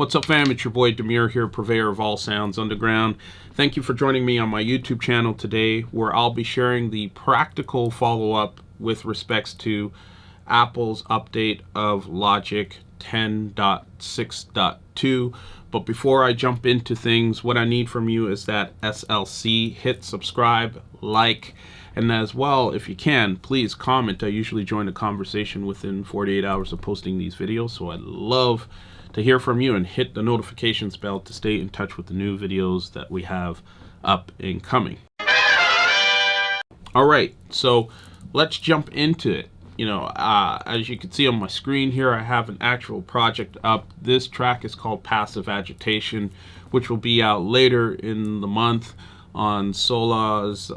What's up, fam? It's your boy Demir here, purveyor of all sounds underground. Thank you for joining me on my YouTube channel today, where I'll be sharing the practical follow-up with respects to Apple's update of Logic 10.6.2. But before I jump into things, what I need from you is that SLC, hit subscribe, like, and as well, if you can, please comment. I usually join a conversation within 48 hours of posting these videos, so I'd love to hear from you, and hit the notifications bell to stay in touch with the new videos that we have up and coming. All right, so let's jump into it. As you can see on my screen here, I have an actual project up. This track is called Passive Agitation, which will be out later in the month on Solardo's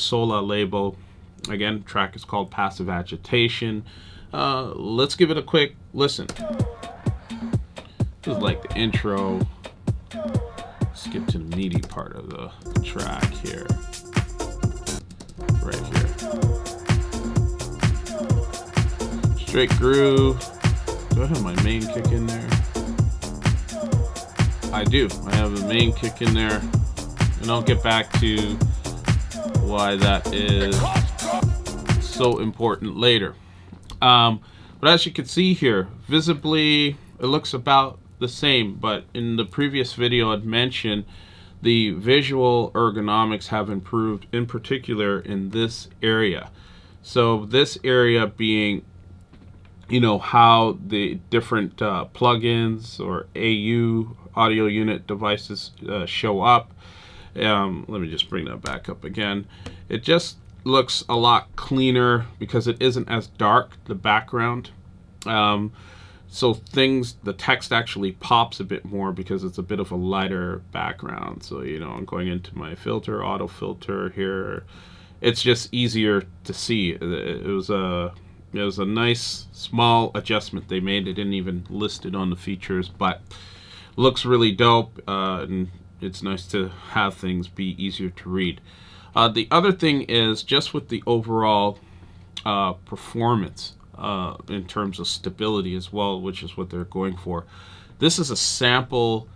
Solar label. Again, the track is called Passive Agitation. Let's give it a quick listen. This is like the intro. Let's get to the meaty part of the track here. Right here. Straight groove. Do I have my main kick in there? I do. I have a main kick in there. And I'll get back to why that is so important later. But as you can see here, visibly it looks about the same, but in the previous video I'd mentioned the visual ergonomics have improved, in particular in this area. So this area being, how the different plugins or AU audio unit devices show up. Let me just bring that back up again. It just looks a lot cleaner because it isn't as dark, the background. So the text actually pops a bit more because it's a bit of a lighter background. So, I'm going into my filter, auto filter here. It's just easier to see. It was a nice small adjustment they made. They didn't even list it on the features, but looks really dope. And it's nice to have things be easier to read. The other thing is just with the overall performance in terms of stability as well, which is what they're going for. This is a sample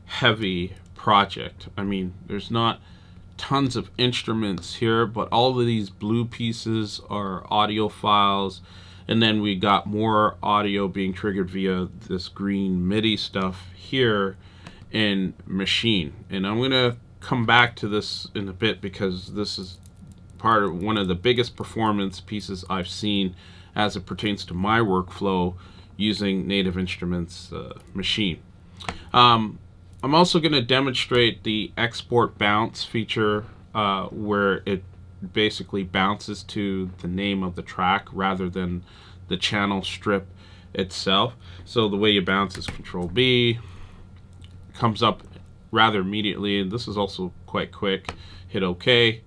heavy project. I mean, there's not tons of instruments here, but all of these blue pieces are audio files, and then we got more audio being triggered via this green MIDI stuff here in Maschine. And I'm gonna come back to this in a bit because this is part of one of the biggest performance pieces I've seen as it pertains to my workflow using Native Instruments Maschine. I'm also going to demonstrate the export bounce feature where it basically bounces to the name of the track rather than the channel strip itself. So the way you bounce is Control B, comes up rather immediately, and this is also quite quick. Hit OK,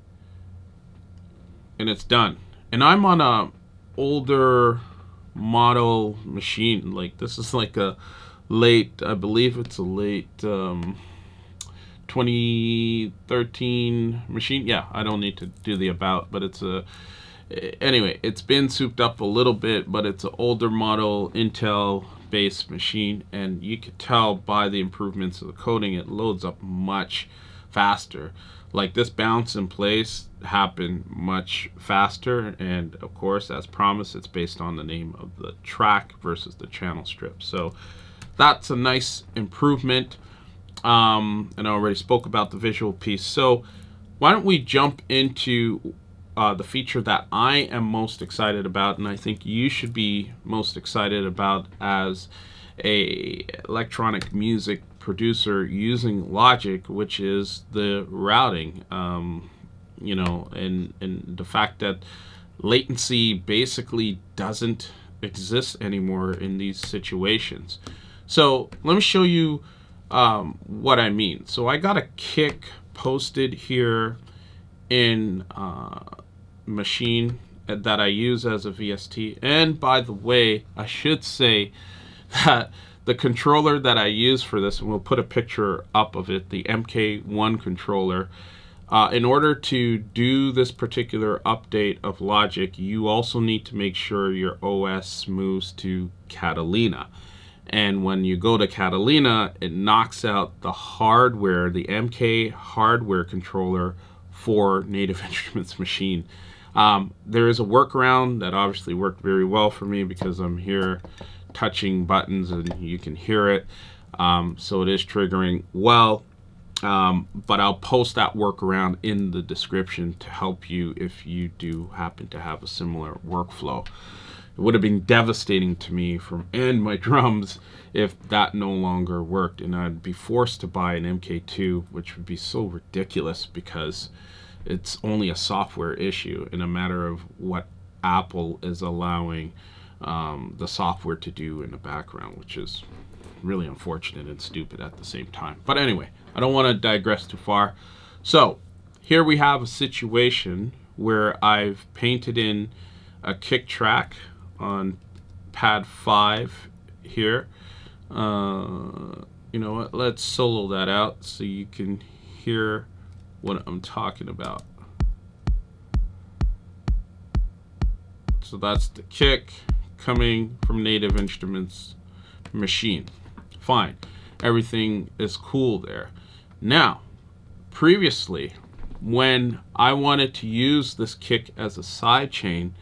and it's done. And I'm on a older model machine. Like, this is like a late, I believe it's a late 2013 machine. Yeah, I don't need to do the about, but anyway, it's been souped up a little bit, but it's an older model Intel based machine, and you could tell by the improvements of the coding it loads up much faster. Like, this bounce in place happened much faster, and of course, as promised, it's based on the name of the track versus the channel strip. So that's a nice improvement. And I already spoke about the visual piece. So why don't we jump into the feature that I am most excited about, and I think you should be most excited about as a electronic music producer using Logic, which is the routing. And the fact that latency basically doesn't exist anymore in these situations. So let me show you what I mean. So I got a kick posted here in Maschine that I use as a VST. And by the way, I should say that the controller that I use for this, and we'll put a picture up of it, the MK1 controller, in order to do this particular update of Logic, you also need to make sure your OS moves to Catalina. And when you go to Catalina, it knocks out the hardware, the MK hardware controller for Native Instruments Machine. There is a workaround that obviously worked very well for me because I'm here touching buttons and you can hear it. So it is triggering well. But I'll post that workaround in the description to help you if you do happen to have a similar workflow. It would have been devastating to me and my drums if that no longer worked, and I'd be forced to buy an MK2, which would be so ridiculous because it's only a software issue in a matter of what Apple is allowing the software to do in the background, which is really unfortunate and stupid at the same time. But anyway, I don't want to digress too far. So here we have a situation where I've painted in a kick track on pad 5 here. You know what, let's solo that out so you can hear what I'm talking about. So that's the kick coming from Native Instruments Machine. Fine, everything is cool there. Now, previously, when I wanted to use this kick as a side chain,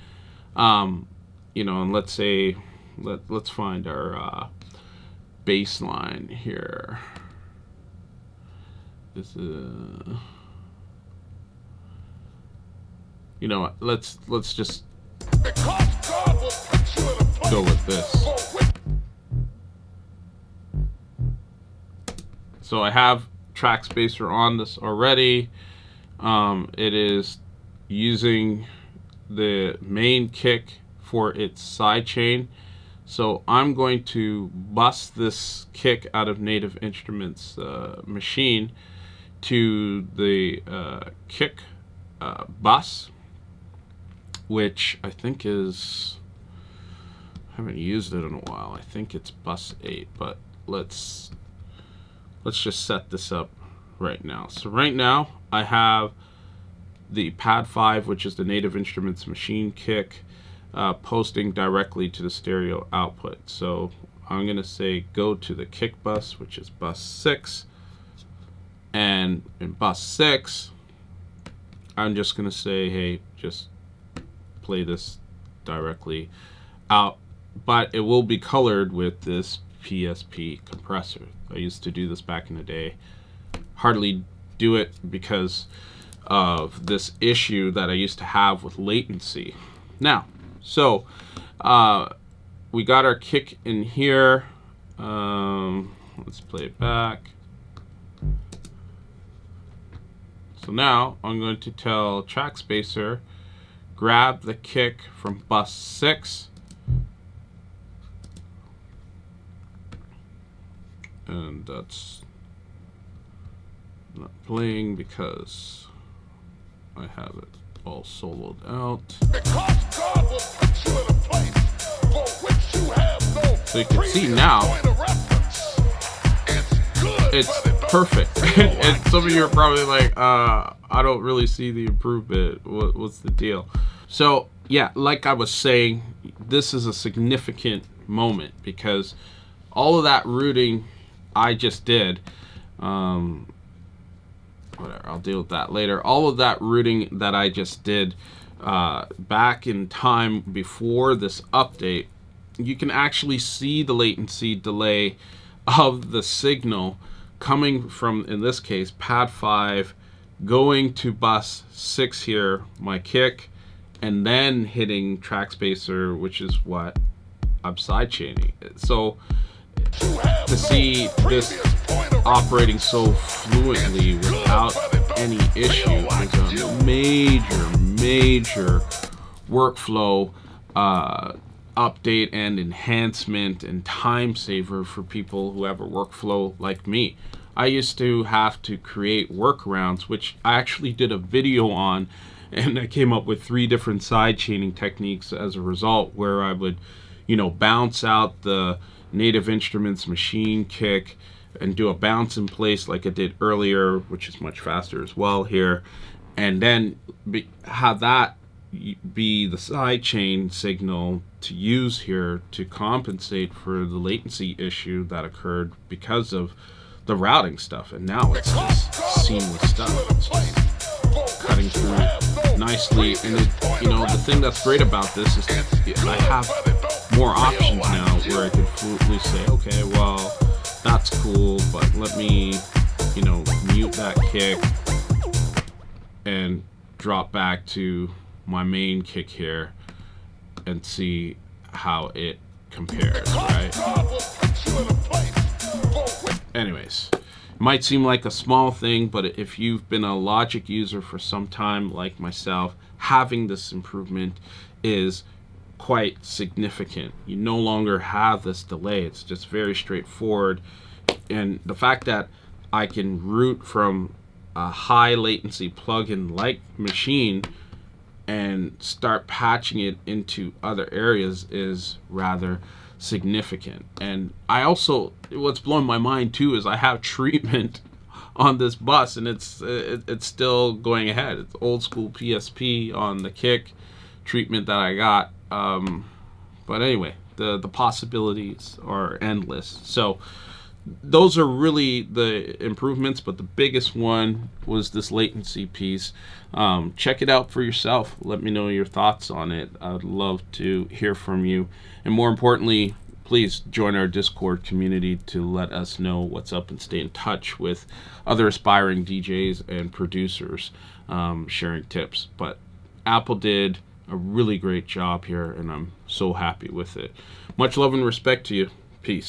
you know, and let's say, let's find our bass line here. This is, you know what, let's just go with this. So I have track spacer on this already. It is using the main kick for its side chain. So I'm going to bust this kick out of Native Instruments Machine to the kick bus, which I think is, I haven't used it in a while. I think it's bus 8, but let's just set this up right now. So right now I have the pad 5, which is the Native Instruments Machine kick, posting directly to the stereo output. So I'm gonna say go to the kick bus, which is bus 6, and in bus 6 I'm just gonna say, hey, just play this directly out, but it will be colored with this PSP compressor. I used to do this back in the day. Hardly do it because of this issue that I used to have with latency. Now, so we got our kick in here. Let's play it back. So now I'm going to tell Track Spacer, grab the kick from bus 6, and that's not playing because I have it all soloed out. So you can see now it's perfect. And some of you are probably like, I don't really see the improvement. What's the deal? So yeah, like I was saying, this is a significant moment because all of that rooting I just did, whatever, I'll deal with that later. All of that rooting that I just did back in time before this update, you can actually see the latency delay of the signal coming from, in this case, pad 5, going to bus 6 here, my kick, and then hitting Track Spacer, which is what I'm sidechaining. So to see this operating so fluently without any issue is a major workflow update and enhancement and time saver for people who have a workflow like me. I used to have to create workarounds, which I actually did a video on, and I came up with 3 different side chaining techniques as a result, where I would, you know, bounce out the Native Instruments Machine kick and do a bounce in place like I did earlier, which is much faster as well here, and then have that be the sidechain signal to use here to compensate for the latency issue that occurred because of the routing stuff. And now it's just seamless stuff. It's just cutting through nicely. And the thing that's great about this is I have more options now where I could fluently say, okay, well, that's cool, but let me, mute that kick and drop back to my main kick here and see how it compares, right? Anyways, it might seem like a small thing, but if you've been a Logic user for some time like myself, having this improvement is quite significant. You no longer have this delay. It's just very straightforward. And the fact that I can root from a high latency plugin like Maschine and start patching it into other areas is rather significant. And I also, what's blowing my mind too is I have treatment on this bus, and it's still going ahead. It's old school PSP on the kick treatment that I got. But anyway, the possibilities are endless. So those are really the improvements, but the biggest one was this latency piece. Check it out for yourself. Let me know your thoughts on it. I'd love to hear from you. And more importantly, please join our Discord community to let us know what's up and stay in touch with other aspiring DJs and producers sharing tips. But Apple did a really great job here, and I'm so happy with it. Much love and respect to you. Peace.